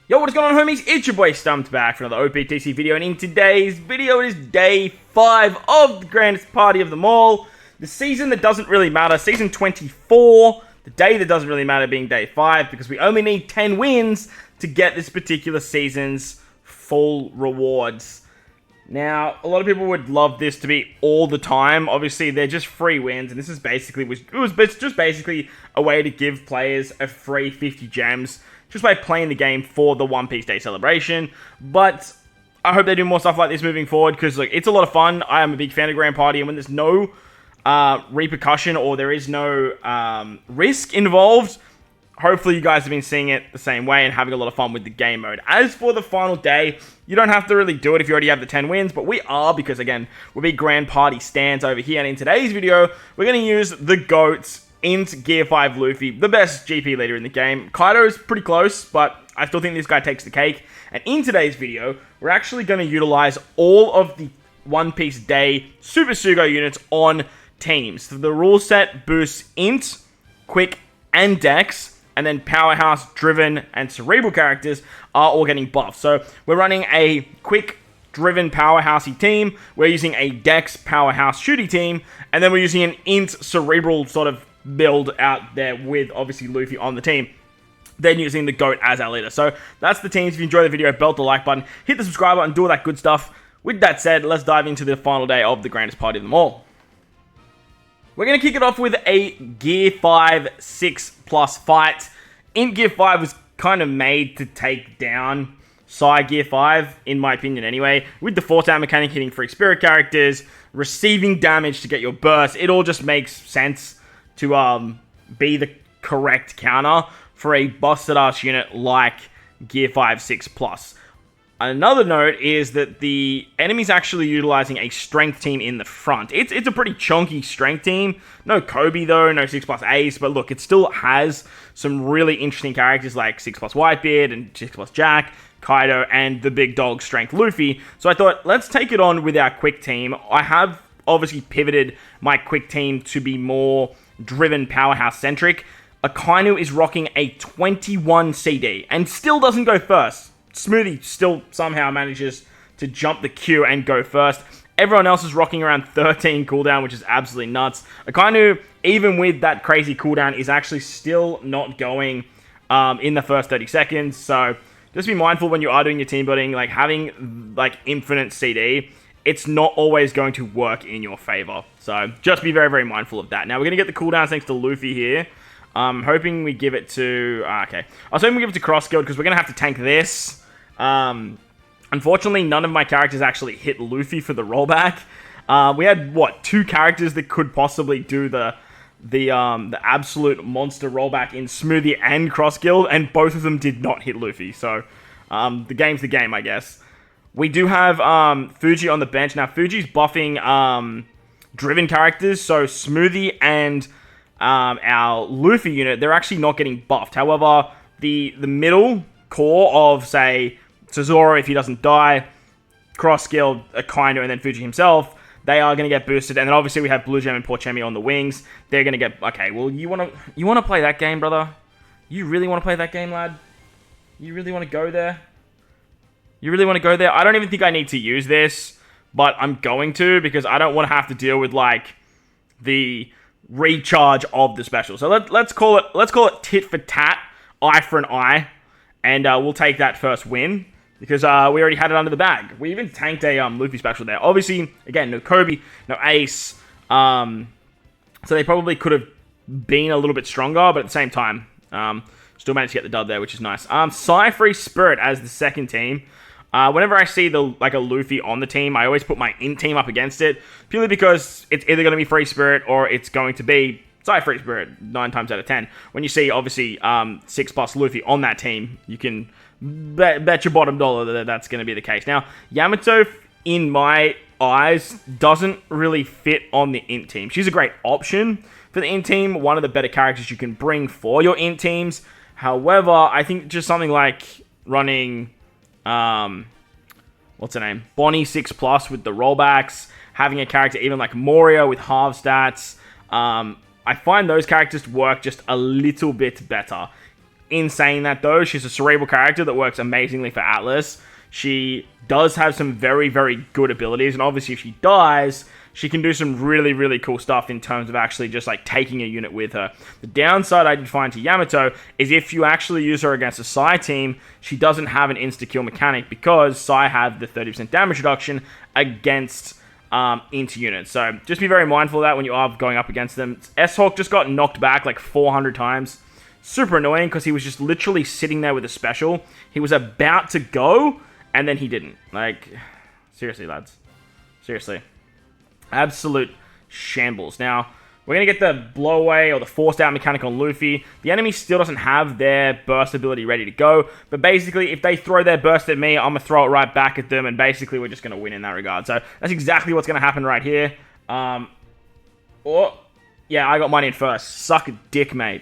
Yo, what is going on, homies? It's your boy Stumped back for another OPTC video, and in today's video it is day 5 of the grandest party of them all. The season that doesn't really matter, season 24, the day that doesn't really matter being day 5, because we only need 10 wins to get this particular season's full rewards. Now, a lot of people would love this to be all the time. Obviously, they're just free wins, and this is basically, it's just basically a way to give players a free 50 gems just by playing the game for the One Piece Day celebration. But I hope they do more stuff like this moving forward, because like it's a lot of fun. I am a big fan of Grand Party, and when there's no repercussion or there is no risk involved, hopefully you guys have been seeing it the same way and having a lot of fun with the game mode. As for the final day, you don't have to really do it if you already have the 10 wins, but we are, because again, we're big Grand Party stands over here, and in today's video, we're going to use the GOATs INT Gear 5 Luffy, the best GP leader in the game. Kaido is pretty close, but I still think this guy takes the cake. And in today's video, we're actually going to utilize all of the One Piece Day Super Sugo units on teams. So the rule set boosts INT, Quick, and Dex, and then Powerhouse, Driven, and Cerebral characters are all getting buffed. So we're running a Quick, Driven, Powerhousey team, we're using a Dex, Powerhouse, Shooty team, and then we're using an INT, Cerebral sort of build out there with, obviously, Luffy on the team. Then using the GOAT as our leader. So that's the teams. If you enjoyed the video, belt the like button, hit the subscribe button, do all that good stuff. With that said, let's dive into the final day of the grandest party of them all. We're going to kick it off with a Gear 5 6+ fight. INT Gear 5 was kind of made to take down Psy Gear 5, in my opinion anyway, with the Force Out mechanic hitting free spirit characters, receiving damage to get your burst. It all just makes sense to be the correct counter for a busted ass unit like Gear 5 6+. Another note is that the enemy's actually utilizing a strength team in the front. It's a pretty chunky strength team. No Kobe though, no 6+ Ace, but look, it still has some really interesting characters like 6+ Whitebeard and 6+ Jack, Kaido, and the big dog strength Luffy. So I thought, let's take it on with our quick team. I have obviously pivoted my quick team to be more Driven, Powerhouse centric. Akainu is rocking a 21 CD and still doesn't go first. Smoothie still somehow manages to jump the queue and go first. Everyone else is rocking around 13 cooldown, which is absolutely nuts. Akainu, even with that crazy cooldown, is actually still not going in the first 30 seconds. So just be mindful when you are doing your team building, like having like infinite CD, it's not always going to work in your favor. So just be very, very mindful of that. Now we're going to get the cooldowns thanks to Luffy here. Hoping we give it to... okay. I was hoping we give it to Cross Guild because we're going to have to tank this. Unfortunately, none of my characters actually hit Luffy for the rollback. We had, what, 2 characters that could possibly do the absolute monster rollback in Smoothie and Cross Guild, and both of them did not hit Luffy. So the game's the game, I guess. We do have Fuji on the bench. Now, Fuji's buffing Driven characters, so Smoothie and our Luffy unit, they're actually not getting buffed. However, the middle core of, say, Tesoro, if he doesn't die, Cross Guild, Akainu, and then Fuji himself, they are going to get boosted. And then obviously we have Blue Gem and Porchemi on the wings. They're going to get... Okay, well, you want to play that game, brother? You really want to play that game, lad? You really want to go there? You really want to go there? I don't even think I need to use this, but I'm going to, because I don't want to have to deal with, like, the recharge of the special. So let's call it tit for tat, eye for an eye, and we'll take that first win, because we already had it under the bag. We even tanked a Luffy special there. Obviously, again, no Kobe, no Ace, so they probably could have been a little bit stronger, but at the same time, still managed to get the dub there, which is nice. Psy Free Spirit as the second team. Whenever I see a Luffy on the team, I always put my INT team up against it, purely because it's either going to be Free Spirit or it's going to be Psy Free Spirit 9 times out of 10. When you see, obviously, 6+ Luffy on that team, you can bet your bottom dollar that that's going to be the case. Now, Yamato, in my eyes, doesn't really fit on the INT team. She's a great option for the INT team, one of the better characters you can bring for your INT teams. However, I think just something like running... what's her name? Bonnie 6+ with the rollbacks, having a character even like Moria with half stats. I find those characters work just a little bit better. In saying that, though, she's a cerebral character that works amazingly for Atlas. She does have some very, very good abilities, and obviously if she dies, she can do some really, really cool stuff in terms of actually just, like, taking a unit with her. The downside I did find to Yamato is if you actually use her against a Psy team, she doesn't have an insta-kill mechanic because Psy have the 30% damage reduction against INT units. So just be very mindful of that when you are going up against them. S-Hawk just got knocked back like 400 times. Super annoying because he was just literally sitting there with a special. He was about to go, and then he didn't. Like, seriously, lads. Seriously. Absolute shambles. Now, we're going to get the blow away or the forced out mechanic on Luffy. The enemy still doesn't have their burst ability ready to go. But basically, if they throw their burst at me, I'm going to throw it right back at them. And basically, we're just going to win in that regard. So, that's exactly what's going to happen right here. Yeah, I got mine in first. Suck a dick, mate.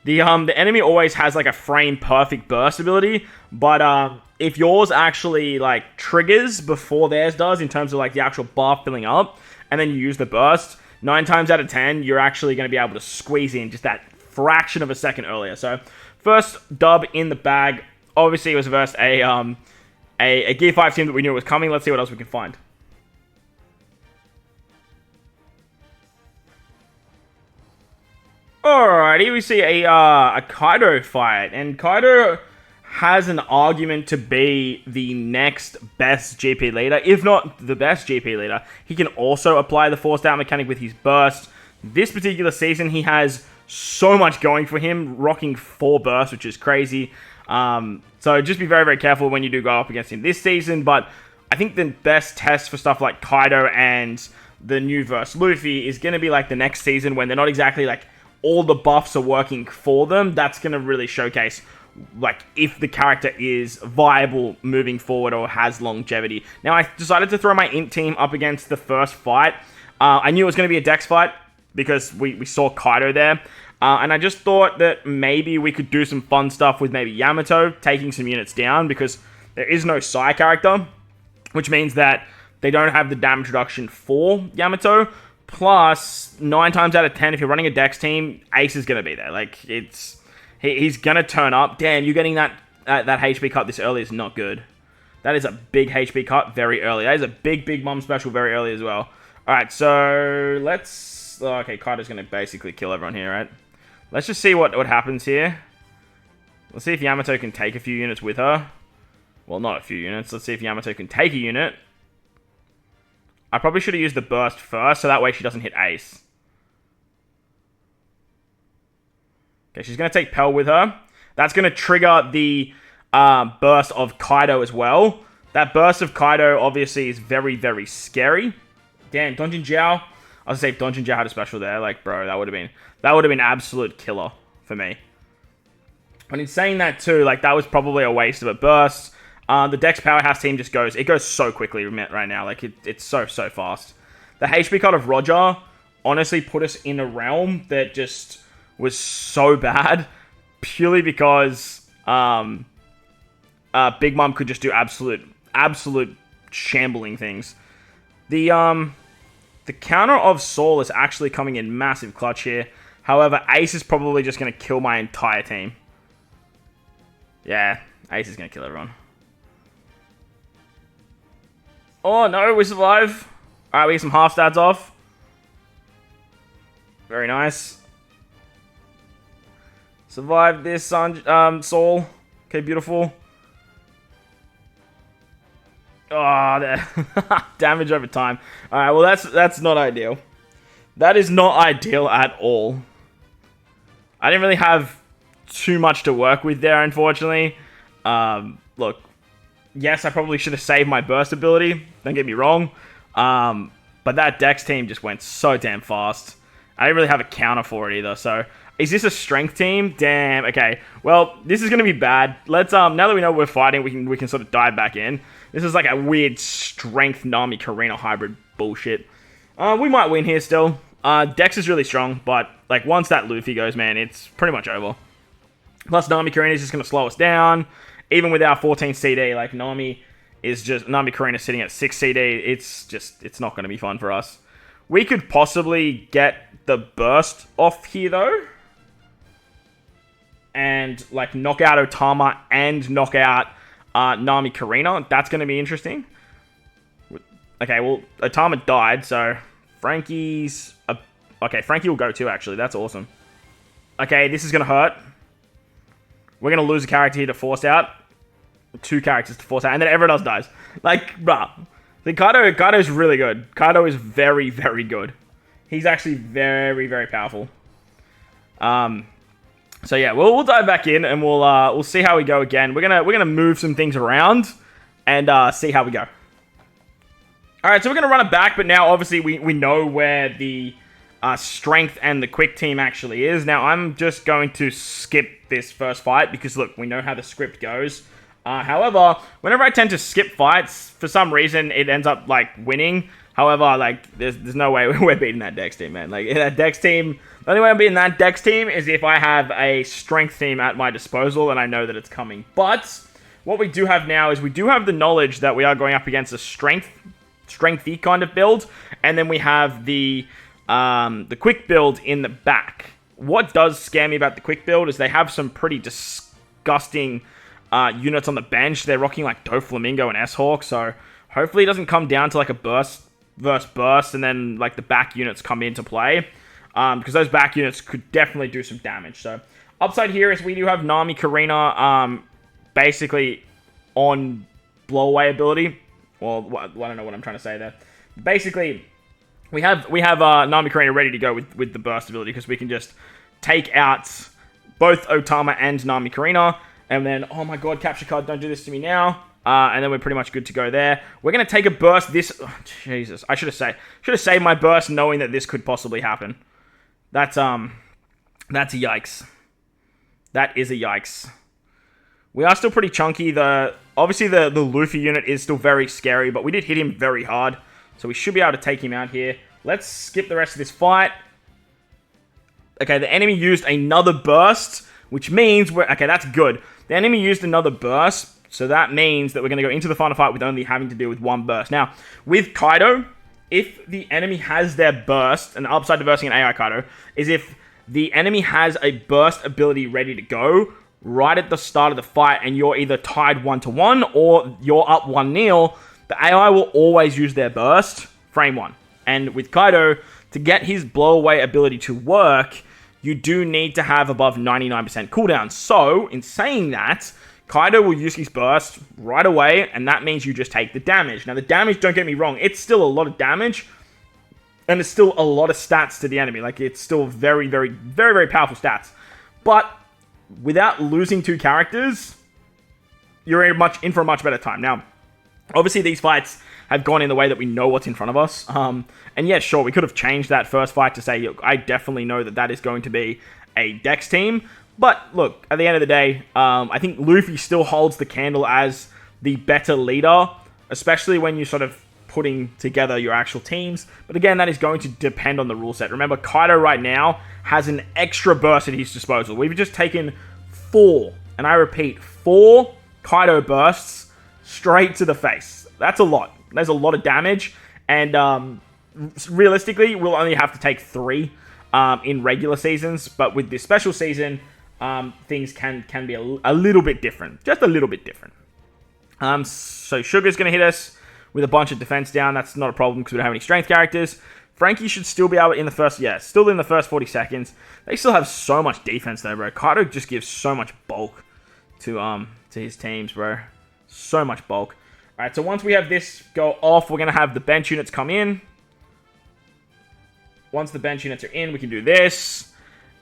The enemy always has, like, a frame-perfect burst ability. But, if yours actually, like, triggers before theirs does, in terms of, like, the actual bar filling up, and then you use the burst, 9 times out of 10, you're actually going to be able to squeeze in just that fraction of a second earlier. So, first dub in the bag. Obviously, it was versus a Gear 5 team that we knew was coming. Let's see what else we can find. Alrighty, we see a Kaido fight, and Kaido has an argument to be the next best GP leader, if not the best GP leader. He can also apply the forced out mechanic with his burst. This particular season, he has so much going for him, rocking 4 bursts, which is crazy. So just be very, very careful when you do go up against him this season, but I think the best test for stuff like Kaido and the new verse Luffy is going to be like the next season when they're not exactly like all the buffs are working for them. That's going to really showcase like if the character is viable moving forward or has longevity. Now, I decided to throw my INT team up against the first fight. I knew it was going to be a Dex fight because we saw Kaido there. And I just thought that maybe we could do some fun stuff with maybe Yamato taking some units down because there is no Psy character, which means that they don't have the damage reduction for Yamato. Plus, 9 times out of 10, if you're running a Dex team, Ace is going to be there. Like, he's going to turn up. Damn, you getting that HP cut this early is not good. That is a big HP cut very early. That is a big, big mom special very early as well. Alright, so let's... okay, Kaido's going to basically kill everyone here, right? Let's just see what happens here. Let's see if Yamato can take a few units with her. Well, not a few units. Let's see if Yamato can take a unit. I probably should have used the burst first, so that way she doesn't hit Ace. Okay, she's going to take Pell with her. That's going to trigger the burst of Kaido as well. That burst of Kaido obviously is very, very scary. Damn, Donjin Jiao. I was going to say if Donjin Jiao had a special there, like, bro, that would have been absolute killer for me. And in saying that too, like, that was probably a waste of a burst. The Dex Powerhouse team just goes so quickly right now. Like, it's so fast. The HP cut of Roger honestly put us in a realm that just was so bad. Purely because Big Mom could just do absolute shambling things. The counter of Saul is actually coming in massive clutch here. However, Ace is probably just going to kill my entire team. Yeah, Ace is going to kill everyone. Oh no, we survive. Alright, we get some half stats off. Very nice. Survived this, Saul. Okay, beautiful. Oh, damage over time. Alright, well that's not ideal. That is not ideal at all. I didn't really have too much to work with there, unfortunately. Look. Yes, I probably should have saved my burst ability. Don't get me wrong. But that Dex team just went so damn fast. I didn't really have a counter for it either. So, is this a strength team? Damn. Okay. Well, this is going to be bad. Let's now that we know we're fighting, we can sort of dive back in. This is like a weird strength Nami Karina hybrid bullshit. We might win here still. Dex is really strong, but like once that Luffy goes, man, it's pretty much over. Plus, Nami Karina is just going to slow us down. Even with our 14 CD, like Nami Karina sitting at 6 CD, it's not going to be fun for us. We could possibly get the burst off here though. and like knock out Otama and knock out Nami Karina. That's going to be interesting. Okay, well, Otama died, so Frankie's... okay, Frankie will go too, actually. That's awesome. Okay, this is going to hurt. We're going to lose a character here to force out. 2 characters to force out, and then everyone else dies. Like, bruh. The Kaido's really good. Kaido is very, very good. He's actually very, very powerful. So yeah, we'll dive back in, and we'll see how we go again. We're gonna move some things around, and see how we go. Alright, so we're going to run it back, but now obviously we know where the strength and the quick team actually is. Now, I'm just going to skip this first fight because, look, we know how the script goes. However, whenever I tend to skip fights, for some reason, it ends up, like, winning. However, like, there's no way we're beating that Dex team, man. Like, that Dex team, the only way I'm beating that Dex team is if I have a strength team at my disposal and I know that it's coming. But what we do have now is we do have the knowledge that we are going up against a strengthy kind of build, and then we have the quick build in the back. What does scare me about the quick build is they have some pretty disgusting units on the bench. They're rocking like Doflamingo and S-Hawk, so hopefully it doesn't come down to like a burst versus burst, and then like the back units come into play, because those back units could definitely do some damage. So upside here is we do have Nami Karina basically on blowaway ability. Well, I don't know what I'm trying to say there. Basically, we have Nami Karina ready to go with the burst ability, because we can just take out both Otama and Nami Karina, and then, oh my god, capture card, don't do this to me now. And then we're pretty much good to go there. We're going to take a burst this... Oh, Jesus, I should have saved my burst knowing that this could possibly happen. That's a yikes. That is a yikes. We are still pretty chunky. Obviously, the Luffy unit is still very scary, but we did hit him very hard, so we should be able to take him out here. Let's skip the rest of this fight. Okay, the enemy used another burst, which means we're... Okay, that's good. The enemy used another burst, so that means that we're going to go into the final fight with only having to deal with one burst. Now, with Kaido, if the enemy has their burst, and upside to bursting an AI Kaido, is if the enemy has a burst ability ready to go right at the start of the fight, and you're either tied 1-1 or you're up 1-0, the AI will always use their burst, frame 1. And with Kaido, to get his blowaway ability to work, you do need to have above 99% cooldown. So, in saying that, Kaido will use his burst right away, and that means you just take the damage. Now, the damage, don't get me wrong, it's still a lot of damage, and it's still a lot of stats to the enemy. Like, it's still very, very, very, very powerful stats. But without losing 2 characters, you're in for a much better time. Now, obviously, these fights have gone in the way that we know what's in front of us. And yeah, sure, we could have changed that first fight to say, I definitely know that is going to be a Dex team. But look, at the end of the day, I think Luffy still holds the candle as the better leader, especially when you're sort of putting together your actual teams. But again, that is going to depend on the rule set. Remember, Kaido right now has an extra burst at his disposal. We've just taken 4, and I repeat, 4 Kaido bursts straight to the face. That's a lot. There's a lot of damage, and realistically, we'll only have to take 3 in regular seasons, but with this special season, things can be a little bit different. Just a little bit different. So Sugar's going to hit us with a bunch of defense down. That's not a problem because we don't have any strength characters. Frankie should still be able in the first... Yeah, still in the first 40 seconds. They still have so much defense though, bro. Kaido just gives so much bulk to his teams, bro. So much bulk. Alright, so once we have this go off, we're going to have the bench units come in. Once the bench units are in, we can do this.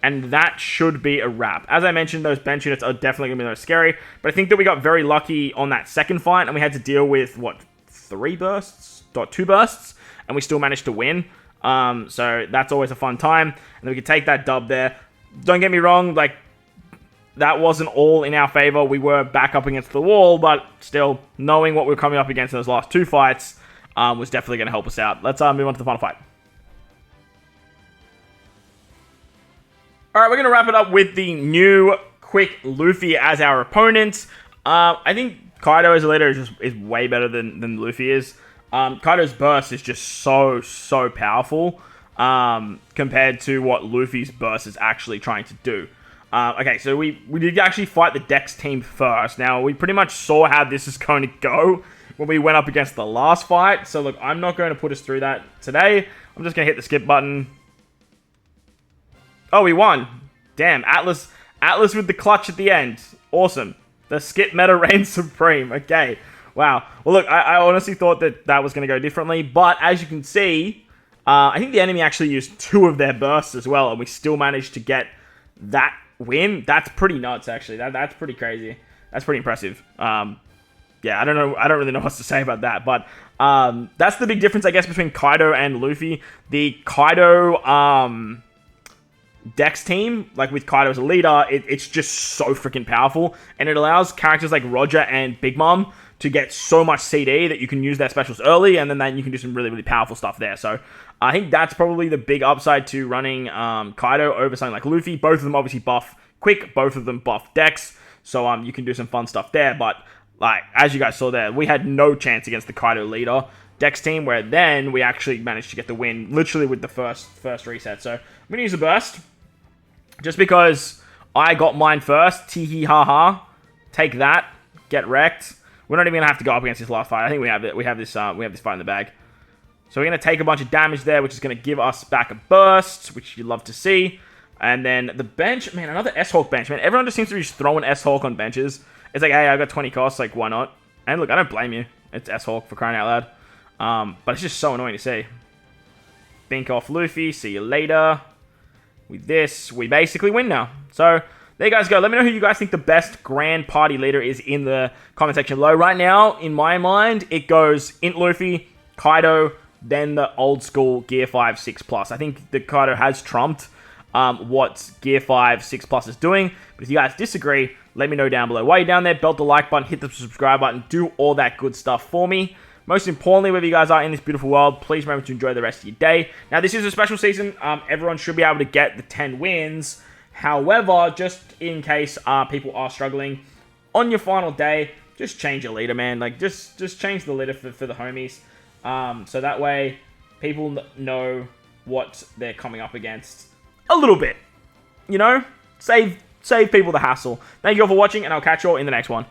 And that should be a wrap. As I mentioned, those bench units are definitely going to be the most scary. But I think that we got very lucky on that second fight, and we had to deal with, what, 3 bursts? 2 bursts? And we still managed to win. So that's always a fun time. And then we can take that dub there. Don't get me wrong, like, that wasn't all in our favor. We were back up against the wall, but still, knowing what we were coming up against in those last 2 fights was definitely going to help us out. Let's move on to the final fight. Alright, we're going to wrap it up with the new quick Luffy as our opponent. I think Kaido as a leader is way better than Luffy is. Kaido's burst is just so powerful compared to what Luffy's burst is actually trying to do. Okay, so we did actually fight the Dex team first. Now, we pretty much saw how this is going to go when we went up against the last fight. So, look, I'm not going to put us through that today. I'm just going to hit the skip button. Oh, we won. Damn, Atlas with the clutch at the end. Awesome. The skip meta reigns supreme. Okay. Wow. Well, look, I honestly thought that was going to go differently. But as you can see, I think the enemy actually used 2 of their bursts as well. And we still managed to get that win. That's pretty nuts, actually. That's pretty crazy. That's pretty impressive. Yeah, I don't know. I don't really know what to say about that. But that's the big difference, I guess, between Kaido and Luffy. The Kaido Dex team, like with Kaido as a leader, it's just so freaking powerful. And it allows characters like Roger and Big Mom to get so much CD that you can use their specials early. And then you can do some really, really powerful stuff there. So I think that's probably the big upside to running Kaido over something like Luffy. Both of them obviously buff Quick. Both of them buff Dex. So you can do some fun stuff there. But like as you guys saw there, we had no chance against the Kaido leader Dex team, where then we actually managed to get the win literally with the first reset. So I'm going to use a burst. Just because I got mine first. Tee ha ha. Take that. Get wrecked. We're not even going to have to go up against this last fight. I think we have it. We have this fight in the bag. So we're going to take a bunch of damage there, which is going to give us back a burst, which you love to see. And then the bench, man, another S-Hawk bench. Man, everyone just seems to be just throwing S-Hawk on benches. It's like, hey, I got 20 costs, like, why not? And look, I don't blame you. It's S-Hawk for crying out loud. But it's just so annoying to see. Bink off Luffy, see you later. With this, we basically win now. So, there you guys go. Let me know who you guys think the best Grand Party leader is in the comment section below. Right now, in my mind, it goes INT Luffy, Kaido, then the old school Gear 5 6+. I think the Kaido has trumped what Gear 5 6+ is doing. But if you guys disagree, let me know down below. While you're down there, belt the like button, hit the subscribe button, do all that good stuff for me. Most importantly, wherever you guys are in this beautiful world, please remember to enjoy the rest of your day. Now, this is a special season. Everyone should be able to get the 10 wins. However, just in case people are struggling, on your final day, just change your leader, man. Like, just change the leader for the homies. So that way, people know what they're coming up against a little bit. You know? Save people the hassle. Thank you all for watching, and I'll catch you all in the next one.